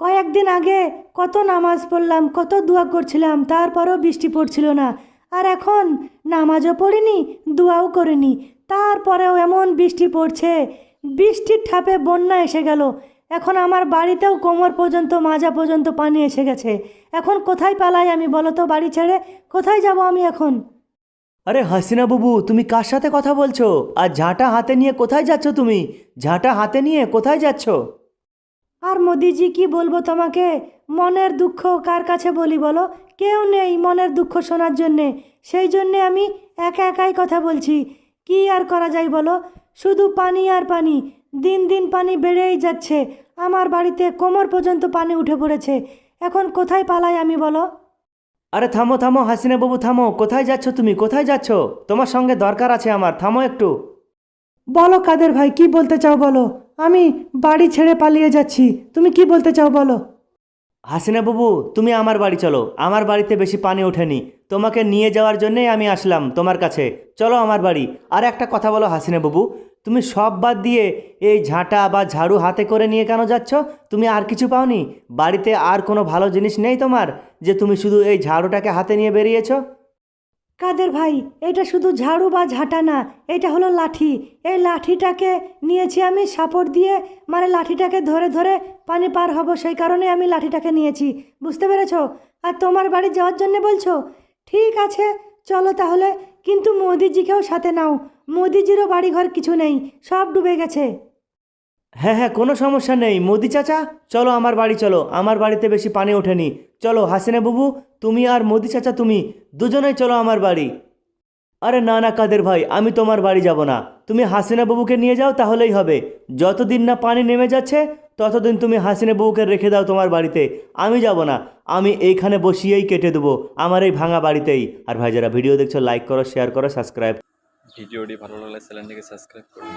কয়েকদিন আগে কত নামাজ পড়লাম, কত দোয়া করছিলাম, তারপরেও বৃষ্টি পড়ছিল না। আর এখন নামাজও পড়িনি, দোয়াও করিনি, তারপরেও এমন বৃষ্টি পড়ছে। বৃষ্টির ঠাপে বন্যা এসে গেল। এখন আমার বাড়িতেও কোমর পর্যন্ত, মাজা পর্যন্ত পানি এসে গেছে। এখন কোথায় পালাই আমি, বলো তো? বাড়ি ছেড়ে কোথায় যাব আমি এখন? আরে হাসিনা বাবু, তুমি কার সাথে কথা বলছো? আর ঝাঁটা হাতে নিয়ে কোথায় যাচ্ছ তুমি? ঝাঁটা হাতে নিয়ে কোথায় যাচ্ছ? আর মোদিজি, কি বলবো তোমাকে? মনের দুঃখ কার কাছে বলি বলো? কেউ নেই মনের দুঃখ শোনার জন্যে। সেই জন্যে আমি একা একাই কথা বলছি। কি আর করা যায় বলো? শুধু পানি আর পানি। দিন দিন পানি বেড়েই যাচ্ছে। আমার বাড়িতে কোমর পর্যন্ত পানি উঠে পড়েছে। এখন কোথায় পালাই আমি বলো? আরে থামো থামো হাসিনা বাবু, থামো। কোথায় যাচ্ছ তুমি? কোথায় যাচ্ছ? তোমার সঙ্গে দরকার আছে আমার, থামো একটু। বলো কাদের ভাই, কি বলতে চাও বলো? আমি বাড়ি ছেড়ে পালিয়ে যাচ্ছি। তুমি কি বলতে চাও বলো? হাসিনা বাবু, তুমি আমার বাড়ি চলো। আমার বাড়িতে বেশি পানি ওঠেনি। তোমাকে নিয়ে যাওয়ার জন্যই আমি আসলাম তোমার কাছে। চলো আমার বাড়ি। আর একটা কথা বলো হাসিনা বাবু, তুমি সব বাদ দিয়ে এই ঝাঁটা বা ঝাড়ু হাতে করে নিয়ে কেন যাচ্ছ? তুমি আর কিছু পাওনি? বাড়িতে আর কোনো ভালো জিনিস নেই তোমার, যে তুমি শুধু এই ঝাড়ুটাকে হাতে নিয়ে বেরিয়েছো? কাদের ভাই, এটা শুধু ঝাড়ু বা ঝাঁটা না, এটা হলো লাঠি। এই লাঠিটাকে নিয়েছি আমি সাপোর্ট দিয়ে, মানে লাঠিটাকে ধরে ধরে পানি পার হব, সেই কারণে আমি লাঠিটাকে নিয়েছি। বুঝতে পেরেছো? আর তোমার বাড়ি যাওয়ার জন্য বলছো? ঠিক আছে, চলো তাহলে। কিন্তু মোদিজিকেও সাথে নাও। মোদিজিরও বাড়িঘর কিছু নেই, সব ডুবে গেছে। হ্যাঁ হ্যাঁ, কোনো সমস্যা নেই মোদি চাচা। চলো আমার বাড়ি চলো, আমার বাড়িতে বেশি পানি ওঠেনি। চলো হাসিনা বাবু, তুমি আর মোদি চাচা, তুমি দুজনেই চলো আমার বাড়ি। আরে না না কাদের ভাই, আমি তোমার বাড়ি যাব না। তুমি হাসিনা বাবুকে নিয়ে যাও, তাহলেই হবে। যতদিন না পানি নেমে যাচ্ছে ততদিন তুমি হাসিনা বাবুকে রেখে দাও তোমার বাড়িতে। আমি যাব না। আমি এইখানে বসিয়েই কেটে দেবো, আমার এই ভাঙা বাড়িতেই। আর ভাই, যারা ভিডিও দেখছো লাইক করো, শেয়ার করো, সাবস্ক্রাইব। ভিডিওটি ভালো লাগলে চ্যানেলটিকে সাবস্ক্রাইব করুন।